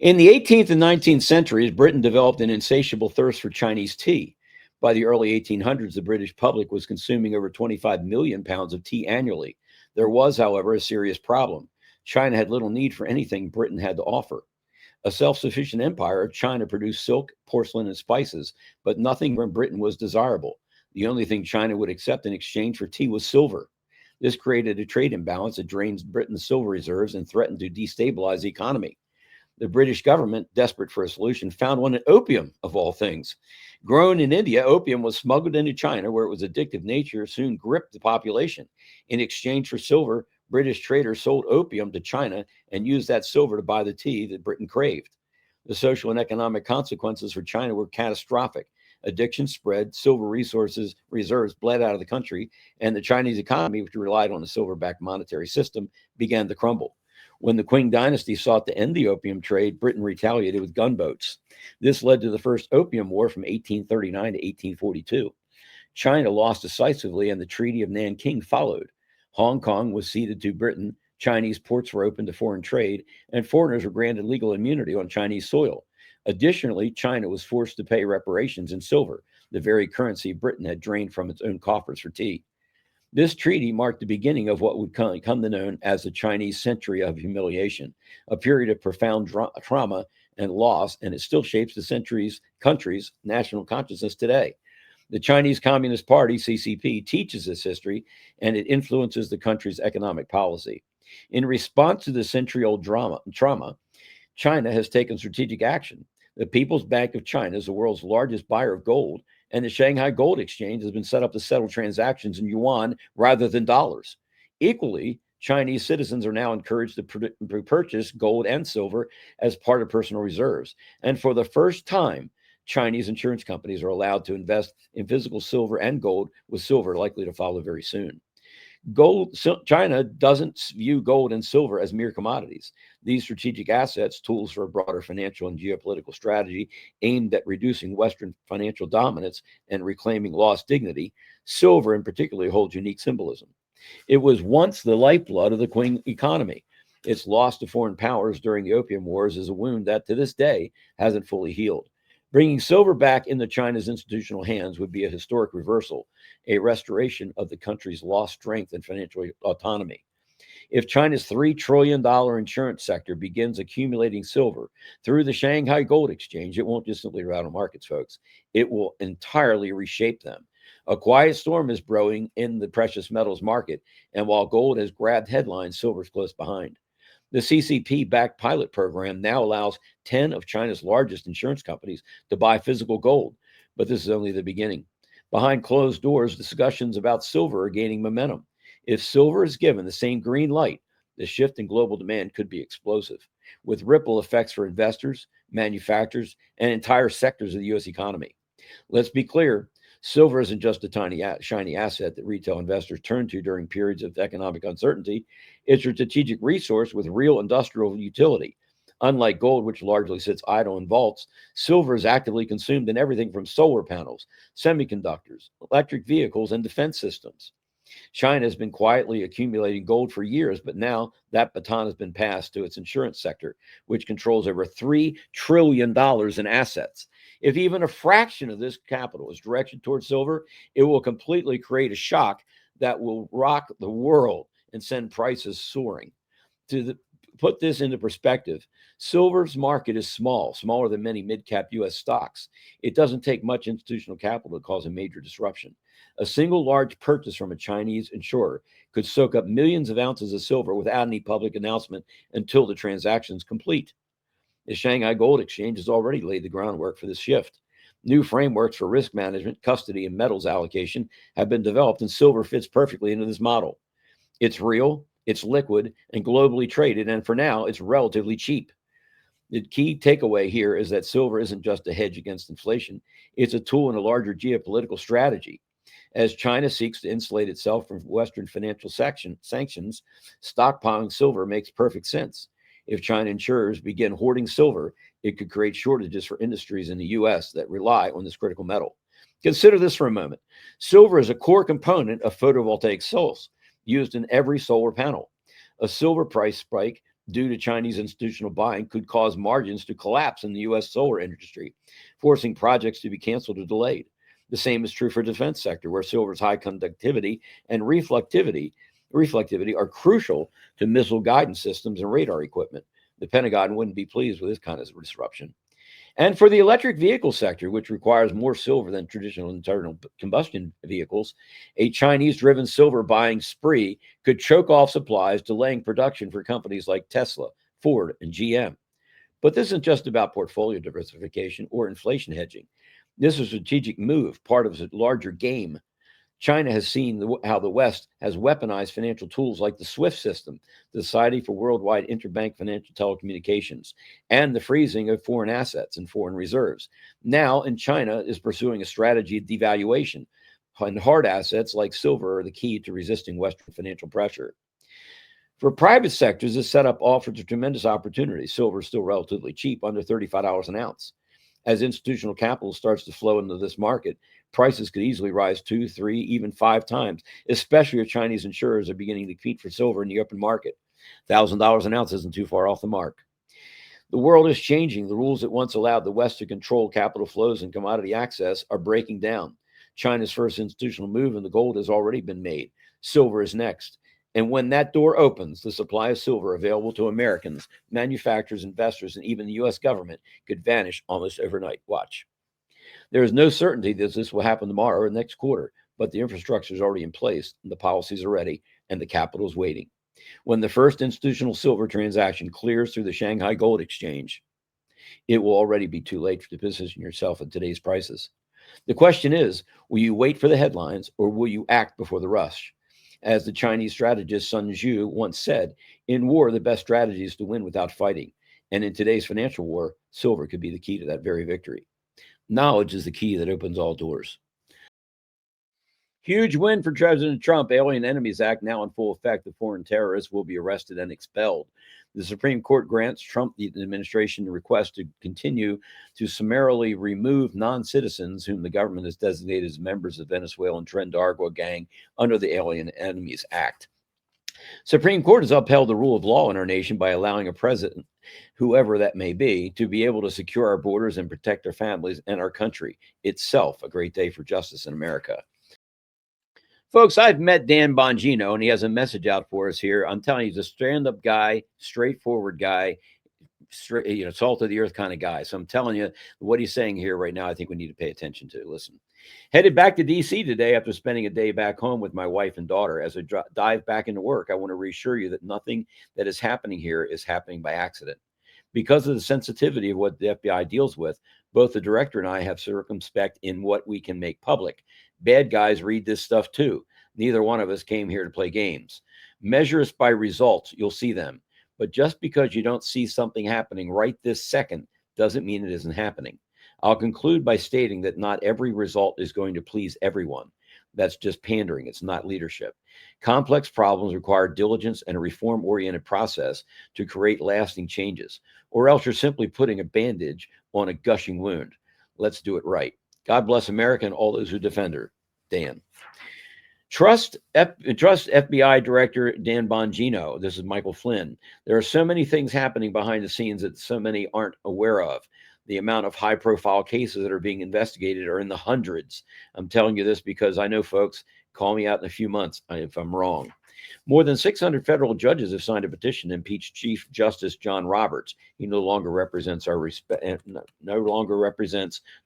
In the 18th and 19th centuries, Britain developed an insatiable thirst for Chinese tea. By the early 1800s, the British public was consuming over 25 million pounds of tea annually. There was, however, a serious problem. China had little need for anything Britain had to offer. A self sufficient empire, China produced silk, porcelain, and spices, but nothing from Britain was desirable. The only thing China would accept in exchange for tea was silver. This created a trade imbalance that drained Britain's silver reserves and threatened to destabilize the economy. The British government, desperate for a solution, found one in opium, of all things. Grown in India, opium was smuggled into China, where it was addictive nature soon gripped the population. In exchange for silver, British traders sold opium to China and used that silver to buy the tea that Britain craved. The social and economic consequences for China were catastrophic. Addiction spread, silver reserves bled out of the country, and the Chinese economy, which relied on a silver-backed monetary system, began to crumble. When the Qing dynasty sought to end the opium trade, Britain retaliated with gunboats. This led to the First Opium War from 1839 to 1842. China lost decisively, and the Treaty of Nanking followed. Hong Kong was ceded to Britain, Chinese ports were open to foreign trade, and foreigners were granted legal immunity on Chinese soil. Additionally, China was forced to pay reparations in silver, the very currency Britain had drained from its own coffers for tea. This treaty marked the beginning of what would come to known as the Chinese Century of Humiliation, a period of profound trauma and loss, and it still shapes the country's national consciousness today. The Chinese Communist Party, CCP, teaches this history, and it influences the country's economic policy. In response to the century-old trauma, China has taken strategic action. The People's Bank of China is the world's largest buyer of gold, and the Shanghai Gold Exchange has been set up to settle transactions in yuan rather than dollars. Equally, Chinese citizens are now encouraged to purchase gold and silver as part of personal reserves. And for the first time, Chinese insurance companies are allowed to invest in physical silver and gold, with silver likely to follow very soon. China doesn't view gold and silver as mere commodities. These strategic assets, tools for a broader financial and geopolitical strategy aimed at reducing Western financial dominance and reclaiming lost dignity, silver in particular holds unique symbolism. It was once the lifeblood of the Qing economy. Its loss to foreign powers during the Opium Wars is a wound that to this day hasn't fully healed. Bringing silver back into China's institutional hands would be a historic reversal, a restoration of the country's lost strength and financial autonomy. If China's $3 trillion insurance sector begins accumulating silver through the Shanghai Gold Exchange, it won't just simply rattle markets, folks. It will entirely reshape them. A quiet storm is brewing in the precious metals market, and while gold has grabbed headlines, silver's close behind. The CCP-backed pilot program now allows 10 of China's largest insurance companies to buy physical gold, but this is only the beginning. Behind closed doors, discussions about silver are gaining momentum. If silver is given the same green light, the shift in global demand could be explosive, with ripple effects for investors, manufacturers, and entire sectors of the U.S. economy. Let's be clear. Silver isn't just a shiny asset that retail investors turn to during periods of economic uncertainty. It's a strategic resource with real industrial utility. Unlike gold, which largely sits idle in vaults, silver is actively consumed in everything from solar panels, semiconductors, electric vehicles, and defense systems. China has been quietly accumulating gold for years, but now that baton has been passed to its insurance sector, which controls over $3 trillion in assets. If even a fraction of this capital is directed towards silver, it will completely create a shock that will rock the world and send prices soaring. Put this into perspective, silver's market is smaller than many mid-cap U.S. stocks. It doesn't take much institutional capital to cause a major disruption. A single large purchase from a Chinese insurer could soak up millions of ounces of silver without any public announcement until the transaction is complete. The Shanghai Gold Exchange has already laid the groundwork for this shift. New frameworks for risk management, custody, and metals allocation have been developed, and silver fits perfectly into this model. It's real, it's liquid, and globally traded, and for now, it's relatively cheap. The key takeaway here is that silver isn't just a hedge against inflation. It's a tool in a larger geopolitical strategy. As China seeks to insulate itself from Western financial sanctions, stockpiling silver makes perfect sense. If China insurers begin hoarding silver, it could create shortages for industries in the U.S. that rely on this critical metal. Consider this for a moment. Silver is a core component of photovoltaic cells used in every solar panel. A silver price spike due to Chinese institutional buying could cause margins to collapse in the U.S. solar industry, forcing projects to be canceled or delayed. The same is true for the defense sector, where silver's high conductivity and reflectivity are crucial to missile guidance systems and radar equipment. The Pentagon wouldn't be pleased with this kind of disruption. And for the electric vehicle sector, which requires more silver than traditional internal combustion vehicles, a Chinese-driven silver buying spree could choke off supplies, delaying production for companies like Tesla, Ford, and GM. But this isn't just about portfolio diversification or inflation hedging. This is a strategic move, part of a larger game. China has seen how the West has weaponized financial tools like the SWIFT system, the Society for Worldwide Interbank Financial Telecommunications, and the freezing of foreign assets and foreign reserves. Now, China is pursuing a strategy of devaluation, and hard assets like silver are the key to resisting Western financial pressure. For private sectors, this setup offers a tremendous opportunity. Silver is still relatively cheap, under $35 an ounce. As institutional capital starts to flow into this market, prices could easily rise 2, 3, even 5 times, especially if Chinese insurers are beginning to compete for silver in the open market. $1,000 an ounce isn't too far off the mark. The world is changing. The rules that once allowed the West to control capital flows and commodity access are breaking down. China's first institutional move in the gold has already been made. Silver is next. And when that door opens, the supply of silver available to Americans, manufacturers, investors, and even the U.S. government could vanish almost overnight. Watch. There is no certainty that this will happen tomorrow or next quarter, but the infrastructure is already in place, and the policies are ready, and the capital is waiting. When the first institutional silver transaction clears through the Shanghai Gold Exchange, it will already be too late to position yourself at today's prices. The question is, will you wait for the headlines, or will you act before the rush? As the Chinese strategist Sun Tzu once said, in war, the best strategy is to win without fighting. And in today's financial war, silver could be the key to that very victory. Knowledge is the key that opens all doors. Huge win for President Trump. Alien Enemies Act now in full effect. The foreign terrorists will be arrested and expelled. The Supreme Court grants Trump the administration the request to continue to summarily remove non-citizens whom the government has designated as members of the Venezuelan Trendargua gang under the Alien Enemies Act. Supreme Court has upheld the rule of law in our nation by allowing a president, whoever that may be, to be able to secure our borders and protect our families and our country itself. A great day for justice in America. Folks, I've met Dan Bongino, and he has a message out for us here. I'm telling you, he's a stand-up guy, straightforward guy, straight, salt of the earth kind of guy. So I'm telling you, what he's saying here right now, I think we need to pay attention to. Listen. Headed back to D.C. today after spending a day back home with my wife and daughter. As I dive back into work, I want to reassure you that nothing that is happening here is happening by accident. Because of the sensitivity of what the FBI deals with, both the director and I have circumspect in what we can make public. Bad guys read this stuff too. Neither one of us came here to play games. Measure us by results. You'll see them. But just because you don't see something happening right this second doesn't mean it isn't happening. I'll conclude by stating that not every result is going to please everyone. That's just pandering. It's not leadership. Complex problems require diligence and a reform-oriented process to create lasting changes, or else you're simply putting a bandage on a gushing wound. Let's do it right. God bless America and all those who defend her. Dan. Trust FBI Director Dan Bongino. This is Michael Flynn. There are so many things happening behind the scenes that so many aren't aware of. The amount of high-profile cases that are being investigated are in the hundreds. I'm telling you this because I know folks, call me out in a few months if I'm wrong. More than 600 federal judges have signed a petition to impeach Chief Justice John Roberts. He no longer represents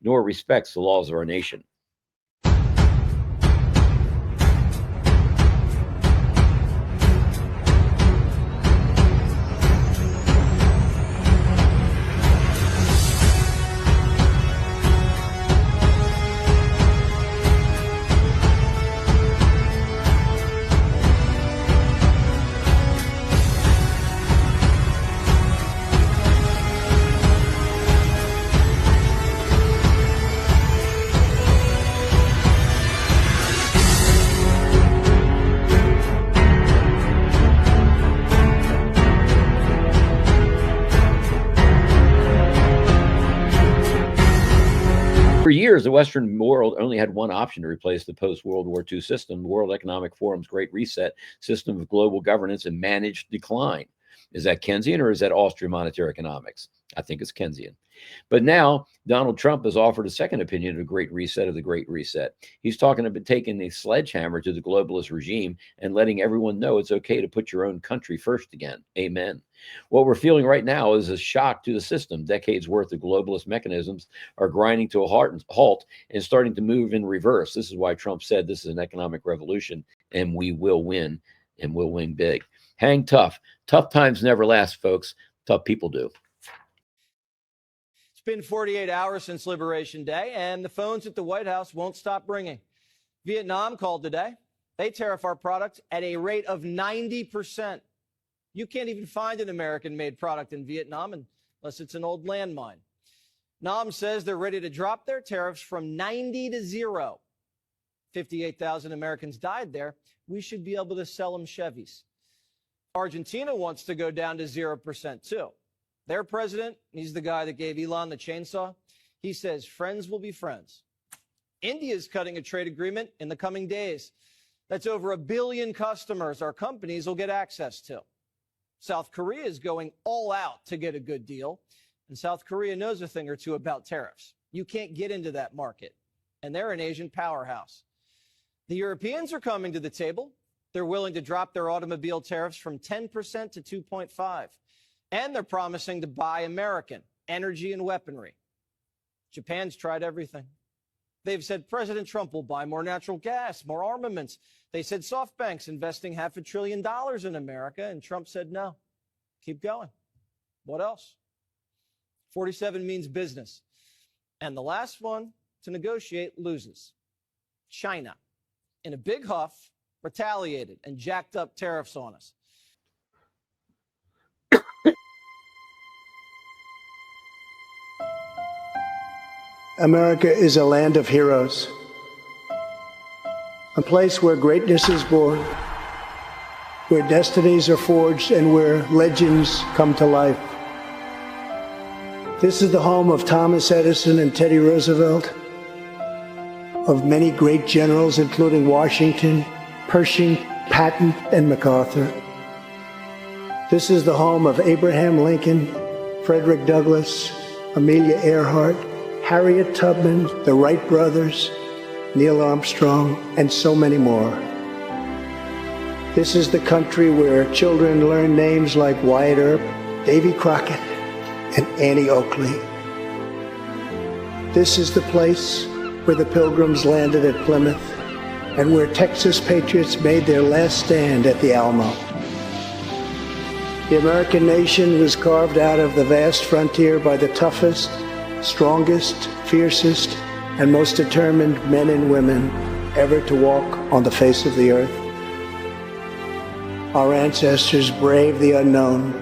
nor respects the laws of our nation. For years, the Western world only had one option to replace the post-World War II system, the World Economic Forum's Great Reset system of global governance and managed decline. Is that Keynesian or is that Austrian monetary economics? I think it's Keynesian. But now Donald Trump has offered a second opinion of the Great Reset of the Great Reset. He's talking about taking a sledgehammer to the globalist regime and letting everyone know it's okay to put your own country first again. Amen. What we're feeling right now is a shock to the system. Decades worth of globalist mechanisms are grinding to a halt and starting to move in reverse. This is why Trump said this is an economic revolution and we will win, and we'll win big. Hang tough. Tough times never last, folks. Tough people do. It's been 48 hours since Liberation Day, and the phones at the White House won't stop ringing. Vietnam called today. They tariff our product at a rate of 90%. You can't even find an American-made product in Vietnam unless it's an old landmine. Nam says they're ready to drop their tariffs from 90 to 0. 58,000 Americans died there. We should be able to sell them Chevys. Argentina wants to go down to 0% too. Their president, he's the guy that gave Elon the chainsaw. He says friends will be friends. India's cutting a trade agreement in the coming days. That's over 1 billion customers our companies will get access to. South Korea is going all out to get a good deal, and South Korea knows a thing or two about tariffs. You can't get into that market, and they're an Asian powerhouse. The Europeans are coming to the table. They're willing to drop their automobile tariffs from 10% to 2.5%, and they're promising to buy American energy and weaponry. Japan's tried everything. They've said President Trump will buy more natural gas, more armaments. They said SoftBank's investing $500 billion in America, and Trump said no. Keep going. What else? 47 means business. And the last one to negotiate loses. China, in a big huff, retaliated and jacked up tariffs on us. America is a land of heroes, a place where greatness is born, where destinies are forged, and where legends come to life. This is the home of Thomas Edison and Teddy Roosevelt, of many great generals, including Washington, Pershing, Patton, and MacArthur. This is the home of Abraham Lincoln, Frederick Douglass, Amelia Earhart, Harriet Tubman, the Wright brothers, Neil Armstrong, and so many more. This is the country where children learn names like Wyatt Earp, Davy Crockett, and Annie Oakley. This is the place where the Pilgrims landed at Plymouth and where Texas patriots made their last stand at the Alamo. The American nation was carved out of the vast frontier by the toughest, strongest, fiercest, and most determined men and women ever to walk on the face of the earth. Our ancestors braved the unknown,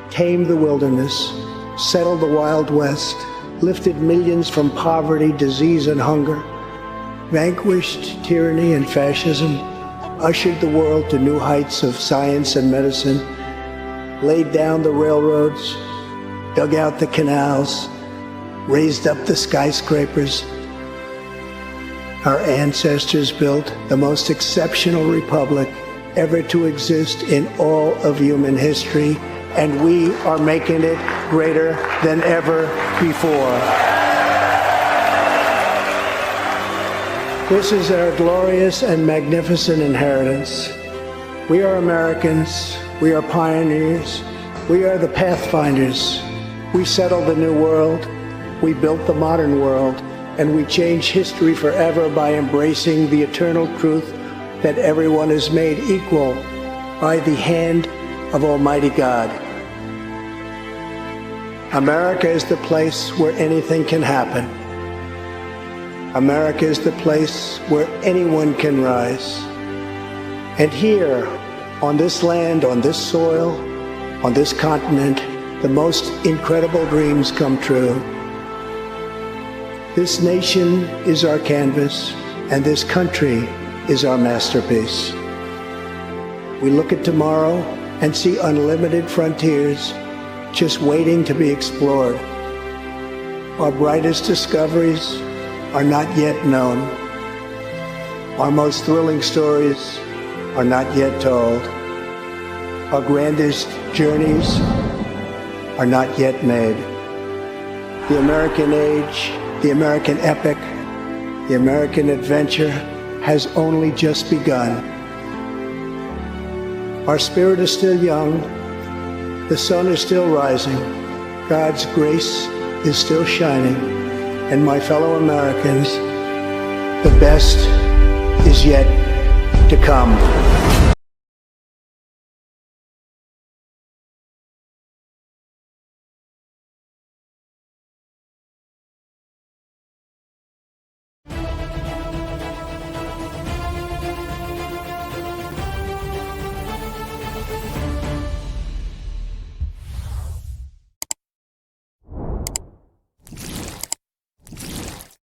tamed the wilderness, settled the Wild West, lifted millions from poverty, disease, and hunger, vanquished tyranny and fascism, ushered the world to new heights of science and medicine, laid down the railroads, dug out the canals, raised up the skyscrapers. Our ancestors built the most exceptional republic ever to exist in all of human history, and we are making it greater than ever before. This is our glorious and magnificent inheritance. We are Americans. We are pioneers. We are the pathfinders. We settled the new world. We built the modern world, and we change history forever by embracing the eternal truth that everyone is made equal by the hand of Almighty God. America is the place where anything can happen. America is the place where anyone can rise. And here, on this land, on this soil, on this continent, the most incredible dreams come true. This nation is our canvas, and this country is our masterpiece. We look at tomorrow and see unlimited frontiers just waiting to be explored. Our brightest discoveries are not yet known. Our most thrilling stories are not yet told. Our grandest journeys are not yet made. The American age, the American epic, the American adventure has only just begun. Our spirit is still young. The sun is still rising. God's grace is still shining. And my fellow Americans, the best is yet to come.